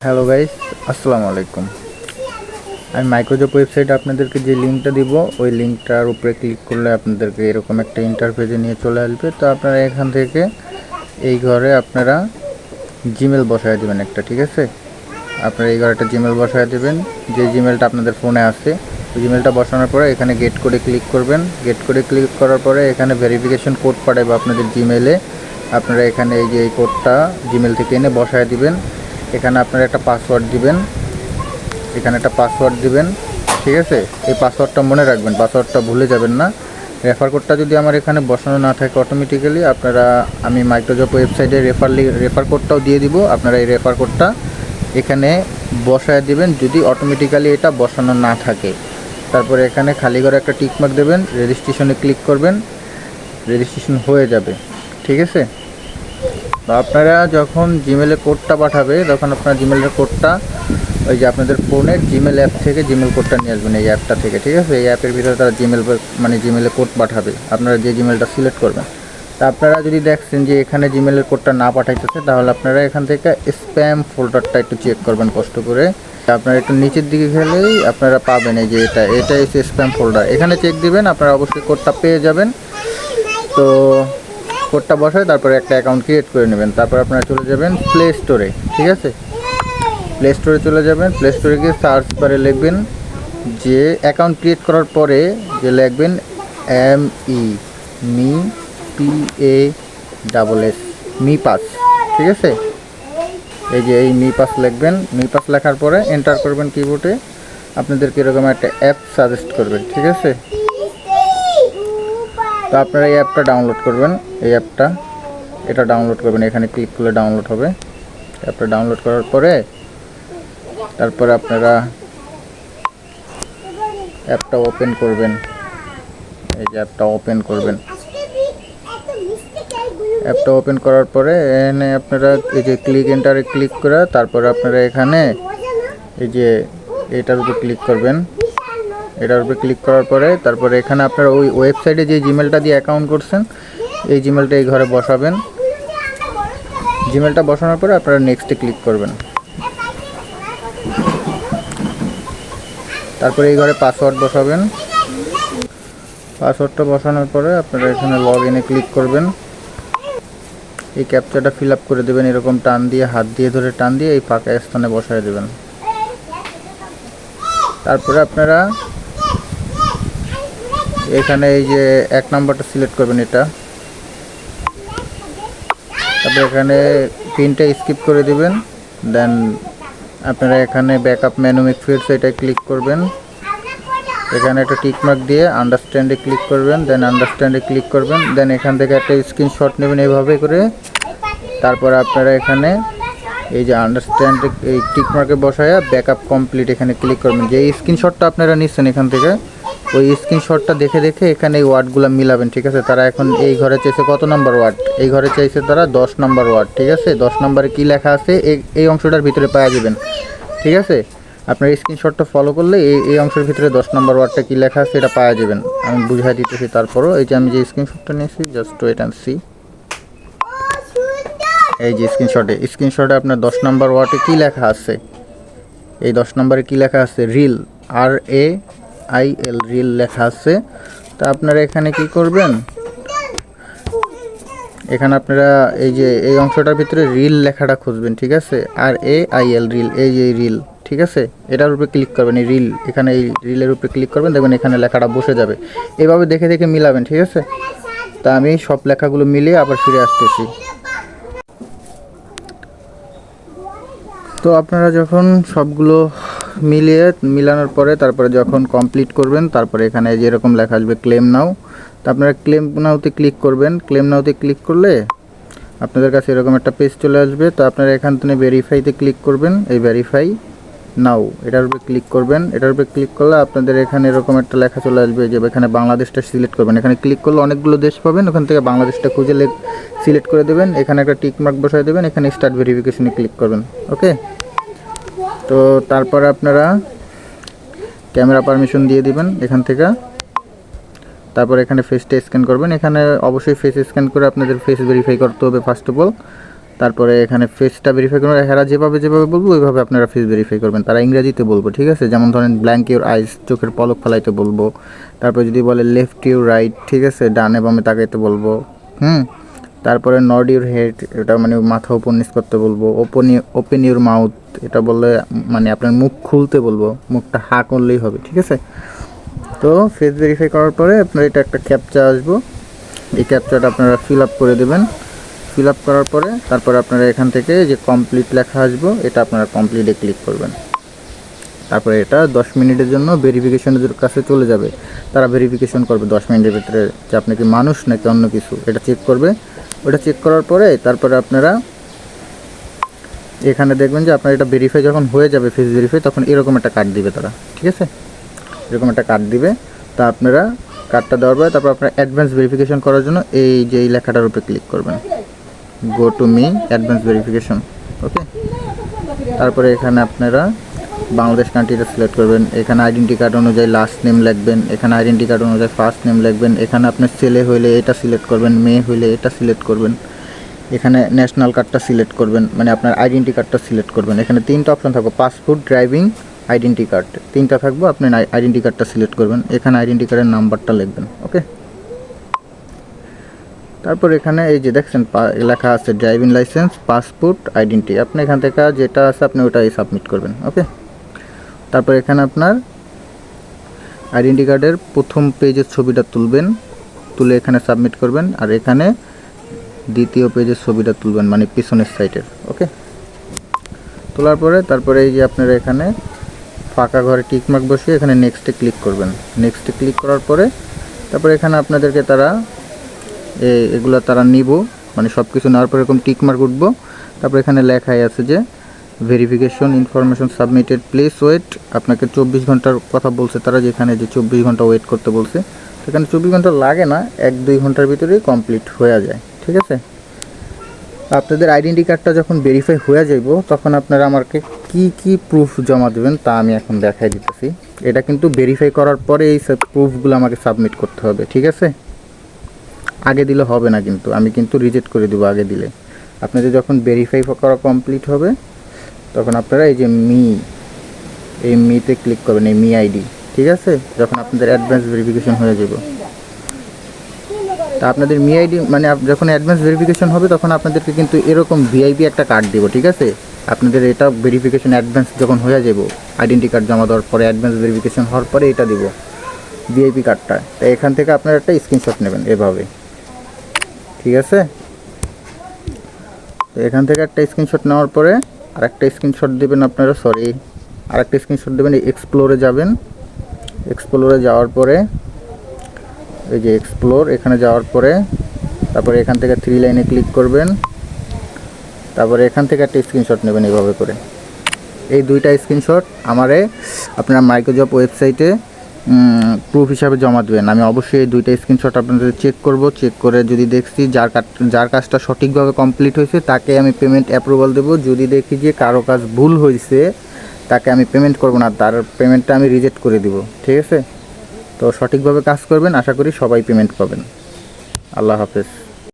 Hello guys, আসসালামু আলাইকুম। আমি মাইক্রোজব ওয়েবসাইটে আপনাদেরকে যে লিঙ্কটা দিব, ওই লিঙ্কটার উপরে ক্লিক করলে আপনাদেরকে এরকম একটা ইন্টারফেসে নিয়ে চলে আসবে। তো আপনারা এখান থেকে এই ঘরে আপনারা জিমেল বসায় দেবেন একটা, ঠিক আছে? আপনারা এই ঘরে একটা জিমেল বসায় দেবেন, যে জিমেলটা আপনাদের ফোনে আছে। ওই জিমেলটা বসানোর পরে এখানে গেট কোডে ক্লিক করবেন। গেট কোডে ক্লিক করার পরে এখানে ভেরিফিকেশন কোড পাঠাবে আপনাদের জিমেলে। আপনারা এখানে এই যে এই কোডটা জিমেল থেকে এনে বসায় দিবেন। এখানে আপনারা একটা পাসওয়ার্ড দিবেন, ঠিক আছে? এই পাসওয়ার্ডটা মনে রাখবেন, পাসওয়ার্ডটা ভুলে যাবেন না। রেফার কোডটা যদি আমার এখানে বসানো না থাকে অটোমেটিক্যালি আমি মাইক্রোজব ওয়েবসাইটে রেফার কোডটাও দিয়ে দিব। আপনারা এই রেফার কোডটা এখানে বসায় দিবেন যদি অটোমেটিক্যালি এটা বসানো না থাকে। তারপরে এখানে খালি করে একটা টিকমার্ক দেবেন, রেজিস্ট্রেশনে ক্লিক করবেন, রেজিস্ট্রেশন হয়ে যাবে, ঠিক আছে? তো আপনারা যখন জিমেলে কোডটা পাঠাবে, তখন আপনার জিমেলের কোডটা ওই যে আপনাদের ফোনের জিমেল অ্যাপ থেকে জিমেল কোডটা নিয়ে আসবেন, এই অ্যাপটা থেকে, ঠিক আছে? এই অ্যাপের ভিতরে তারা জিমেলে কোড পাঠাবে, আপনারা যে জিমেলটা সিলেক্ট করবেন। তা আপনারা যদি দেখছেন যে এখানে জিমেলের কোডটা না পাঠাইতেছে, তাহলে আপনারা এখান থেকে স্প্যাম ফোল্ডারটা একটু চেক করবেন কষ্ট করে। আপনারা একটু নিচের দিকে গেলেই আপনারা পাবেন এই যে এটা হচ্ছে স্প্যাম ফোল্ডার। এখানে চেক দিবেন, আপনারা অবশ্যই কোডটা পেয়ে যাবেন। তো কোডটা বসায় তারপরে একটা অ্যাকাউন্ট ক্রিয়েট করে নেবেন। তারপর আপনারা চলে যাবেন প্লে স্টোরে, ঠিক আছে? প্লে স্টোরে চলে যাবেন। প্লে স্টোরে গিয়ে সার্চ বারে লিখবেন যে অ্যাকাউন্ট ক্রিয়েট করার পরে যে লিখবেন ME মি পাস, ঠিক আছে? এই যে এই মি পাস লিখবেন। মি পাস লেখার পরে এন্টার করবেন কিবোর্ডে। আপনাদেরকে এরকম একটা অ্যাপ সাজেস্ট করবে, ঠিক আছে? তো আপনারা এই অ্যাপটা ডাউনলোড করবেন। এটা ডাউনলোড করবেন, এখানে ক্লিক করলে ডাউনলোড হবে। অ্যাপটা ডাউনলোড করার পরে তারপরে আপনারা অ্যাপটা ওপেন করবেন। এই যে অ্যাপটা ওপেন করার পরে এখানে আপনারা এই যে এন্টারে ক্লিক করে তারপরে আপনারা এখানে এই যে এটার উপর ক্লিক করবেন। এটার উপরে ক্লিক করার পরে তারপরে এখানে আপনারা ওই ওয়েবসাইটে যে জিমেলটা দিয়ে অ্যাকাউন্ট করছেন, এই জিমেলটা এই ঘরে বসাবেন। জিমেলটা বসানোর পরে আপনারা নেক্সটে ক্লিক করবেন। তারপরে এই ঘরে পাসওয়ার্ড বসাবেন। পাসওয়ার্ডটা বসানোর পরে আপনারা এখানে লগ ইনে ক্লিক করবেন। এই ক্যাপচাটা ফিল আপ করে দেবেন, এরকম টান দিয়ে, হাত দিয়ে ধরে টান দিয়ে এই ফাঁকা স্থানে বসায় দেবেন। তারপরে আপনারা এখানে এই যে 1 নাম্বারটা সিলেক্ট করবেন এটা। তারপরে এখানে পিনটা স্কিপ করে দিবেন। দেন আপনারা এখানে ব্যাকআপ মেনুমিক ফিল্ডস এটা ক্লিক করবেন। এখানে একটা টিকমার্ক দিয়ে আন্ডারস্ট্যান্ডে ক্লিক করবেন। দেন এখান থেকে একটা স্ক্রিনশট নেবেন এইভাবে করে। তারপর আপনারা এখানে এই যে আন্ডারস্ট্যান্ডে এই টিকমার্কে বসায়া ব্যাকআপ কমপ্লিট এখানে ক্লিক করবেন। যে স্ক্রিনশটটা আপনারা নিচ্ছেন এখান থেকে, ওই স্ক্রিনশটটা দেখে এখানে এই ওয়ার্ডগুলো মিলাবেন, ঠিক আছে? তারা এখন এই ঘরে চাইছে কত নাম্বার ওয়ার্ড? এই ঘরে চাইছে তারা 10 নাম্বার ওয়ার্ড, ঠিক আছে? 10 নাম্বারে কী লেখা আছে এই অংশটার ভিতরে পাওয়া যাবেন, ঠিক আছে? আপনার স্ক্রিনশটটা ফলো করলে এই অংশের ভিতরে 10 নাম্বার ওয়ার্ডটা কী লেখা আছে এটা পাওয়া যাবেন। আমি বুঝাই দিতেছি। তারপরও এই যে আমি যে স্ক্রিনশটটা নিয়েছি, জাস্ট ওয়েট অ্যান্ড সি। এই যে স্ক্রিনশটে আপনার 10 নাম্বার ওয়ার্ডে কী লেখা আছে, এই 10 নাম্বারে কী লেখা আছে? রিল, RAIL, রিল লেখা আছে। তা আপনারা এখানে কি করবেন, এখানে আপনারা এই যে এই অংশটার ভিতরে রিল লেখাটা খুঁজবেন, ঠিক আছে? RAIL, রিল, এই যে রিল, ঠিক আছে? এটার উপরে ক্লিক করবেন, এই রিল, এখানে এই রিলের উপরে ক্লিক করবেন, দেখবেন এখানে লেখাটা বসে যাবে। এভাবে দেখে মিলাবেন, ঠিক আছে? তা আমি সব লেখাগুলো মিলিয়ে আবার ফিরে আসতেছি। তো আপনারা যখন সবগুলো মিলানোর পরে তারপরে যখন কমপ্লিট করবেন, তারপরে এখানে যেরকম লেখা আসবে ক্লেম নাও। তো আপনারা ক্লেম নাওতে ক্লিক করবেন। ক্লেম নাওতে ক্লিক করলে আপনাদের কাছে এরকম একটা পেজ চলে আসবে। তো আপনারা এখান থেকে ভেরিফাইতে ক্লিক করবেন, এই ভেরিফাই নাও এটার উপরে ক্লিক করবেন। এটার উপরে ক্লিক করলে আপনাদের এখানে এরকম একটা লেখা চলে আসবে, যে এখানে বাংলাদেশটা সিলেক্ট করবেন। এখানে ক্লিক করলে অনেকগুলো দেশ পাবেন, ওখান থেকে বাংলাদেশটা খুঁজে সিলেক্ট করে দেবেন। এখানে একটা টিক মার্ক বসায় দেবেন, এখানে স্টার্ট ভেরিফিকেশনে ক্লিক করবেন। ওকে, তো তারপরে আপনারা ক্যামেরা পারমিশন দিয়ে দিবেন এখান থেকে। তারপর এখানে ফেসটা স্ক্যান করবেন। এখানে অবশ্যই ফেস স্ক্যান করে আপনাদের ফেস ভেরিফাই করতে হবে ফার্স্ট অফ অল। তারপরে এখানে ফেসটা ভেরিফাই করবেন, এরা যেভাবে বলবো ওইভাবে আপনারা ফেস ভেরিফাই করবেন। তারা ইংরেজিতে বলবো, ঠিক আছে? যেমন ধরেন ব্ল্যাঙ্ক ইউর আইস, চোখের পলক ফেলাইতে বলবো। তারপরে যদি বলে লেফট ইউর রাইট, ঠিক আছে, ডানে বামে তাকাইতে বলবো। তারপরে নড ইউর হেড, এটা মানে মাথা উপর নিচ করতে বলবো। ওপেন ইউর মাউথ, এটা বললে মানে আপনার মুখ খুলতে বলবো, মুখটা হা করলেই হবে, ঠিক আছে? তো ফেস ভেরিফাই করার পরে আপনার এটা একটা ক্যাপচা আসবো, এই ক্যাপচাটা আপনারা ফিল আপ করে দেবেন। ফিল আপ করার পরে তারপরে আপনারা এখান থেকে যে কমপ্লিট লেখা আসবো, এটা আপনারা কমপ্লিটে ক্লিক করবেন। তারপরে এটা 10 মিনিটের জন্য ভেরিফিকেশনের কাছে চলে যাবে। তারা ভেরিফিকেশন করবে 10 মিনিটের ভিতরে যে আপনি কি মানুষ নাকি অন্য কিছু, এটা চেক করবে। ওটা চেক করার পরে তারপরে আপনারা এখানে দেখবেন যে আপনার এটা ভেরিফাই যখন হয়ে যাবে, ফেস ভেরিফাই, তখন এরকম একটা কার্ড দিবে তারা, ঠিক আছে? এরকম একটা কার্ড দিবে। তা আপনারা কার্ডটা দেওয়ার পরে তারপর আপনারা অ্যাডভান্স ভেরিফিকেশন করার জন্য এই যে এই লেখাটার উপরে ক্লিক করবেন, go to me advance verification, okay? তারপরে এখানে আপনারা বাংলাদেশ কান্ট্রিটা সিলেক্ট করবেন। এখানে আইডেন্টি কার্ড অনুযায়ী লাস্ট নেম লিখবেন, এখানে আইডেন্টি কার্ড অনুযায়ী ফার্স্ট নেম লিখবেন। এখানে আপনার ছেলে হইলে এটা সিলেক্ট করবেন, মেয়ে হইলে এটা সিলেক্ট করবেন। এখানে ন্যাশনাল কার্ডটা সিলেক্ট করবেন, মানে আপনার আইডেন্টি কার্ডটা সিলেক্ট করবেন। এখানে 3টা অপশন থাকবে, পাসপোর্ট, ড্রাইভিং, আইডেন্টি কার্ড, 3টা থাকবে। আপনি আইডেন্টি কার্ডটা সিলেক্ট করবেন, এখানে আইডেন্টি কার্ডের নাম্বারটা লিখবেন, ওকে? তারপর এখানে এই যে দেখছেন লেখা আছে ড্রাইভিং লাইসেন্স, পাসপোর্ট, আইডেন্টি, আপনি এখান থেকে যেটা আছে আপনি ওটাই সাবমিট করবেন, ওকে? তারপর এখানে আপনার আইডেন্টি কার্ডের প্রথম পেজের ছবিটা তুলবেন, তুলে এখানে সাবমিট করবেন। আর এখানে দ্বিতীয় পেজের ছবিটা তুলবেন, মানে পিছনের সাইডের, ওকে? তোলার পরে তারপরে এই যে আপনারা এখানে ফাঁকা ঘরে টিকমার্ক বসিয়ে এখানে নেক্সটে ক্লিক করবেন। নেক্সটে ক্লিক করার পরে তারপরে এখানে আপনাদেরকে তারা এগুলো তারা নিব, মানে সব কিছু নেওয়ার পরে এরকম টিকমার্ক উঠবো। তারপর এখানে লেখাই আছে যে verification information submitted, please wait. আপনাকে 24 ঘন্টার কথা বলছে তারা, যেখানে যে 24 ঘন্টা ওয়েট করতে বলছে, সেখানে 24 ঘন্টা লাগে না, 1-2 ঘন্টার ভিতরেই কমপ্লিট হয়ে যায়, ঠিক আছে? আপনাদের আইডেন্টি কার্ডটা যখন ভেরিফাই হয়ে যাইব তখন আপনারা আমাকে কি প্রুফ জমা দেবেন তা আমি এখন দেখাই দিতেছি। এটা কিন্তু ভেরিফাই করার পরে এই সব প্রুফগুলো আমাকে সাবমিট করতে হবে, ঠিক আছে? আগে দিলে হবে না, কিন্তু আমি কিন্তু রিজেক্ট করে দেবো আগে দিলে। আপনাদের যখন ভেরিফাই করা কমপ্লিট হবে তখন আপনারা এই যে এই মিতে ক্লিক করবেন, এই মি আইডি, ঠিক আছে? যখন আপনাদের অ্যাডভান্স ভেরিফিকেশন হয়ে যাবে, তা আপনাদের মি আইডি মানে যখন অ্যাডভান্স ভেরিফিকেশন হবে তখন আপনাদেরকে কিন্তু এরকম ভিআইপি একটা কার্ড দেব, ঠিক আছে? আপনাদের এটা ভেরিফিকেশন অ্যাডভান্স যখন হয়ে যাব, আইডেন্টি কার্ড জমা দেওয়ার পরে অ্যাডভান্স ভেরিফিকেশন হওয়ার পরে এটা দেব, ভিআইপি কার্ডটা। তাই এখান থেকে আপনারা একটা স্ক্রিনশট নেবেন এভাবে, ঠিক আছে? তো এখান থেকে একটা স্ক্রিনশট নেওয়ার পরে আরেকটা স্ক্রিনশট দেবেন আপনারা, আরেকটা স্ক্রিনশট দেবেন। এক্সপ্লোরে যাবেন, এক্সপ্লোরে যাওয়ার পরে এই যে এক্সপ্লোর, এখানে যাওয়ার পরে তারপরে এখান থেকে 3 লাইনে ক্লিক করবেন। তারপরে এখান থেকে একটা স্ক্রিনশট নেবেন এভাবে করে। এই 2টা স্ক্রিনশট আমারে আপনারা মাইক্রোজব ওয়েবসাইটে প্রুফ হিসাবে জমা দেবেন। আমি অবশ্যই এই 2টা স্ক্রিনশট আপনাদের চেক করব, চেক করে যদি দেখছি যার কাজটা সঠিকভাবে কমপ্লিট হয়েছে তাকে আমি পেমেন্ট অ্যাপ্রুভাল দেবো। যদি দেখি যে কারো কাজ ভুল হয়েছে তাকে আমি পেমেন্ট করব না, তার পেমেন্টটা আমি রিজেক্ট করে দিব, ঠিক আছে? তো সঠিকভাবে কাজ করবেন, আশা করি সবাই পেমেন্ট পাবেন। আল্লাহ হাফেজ।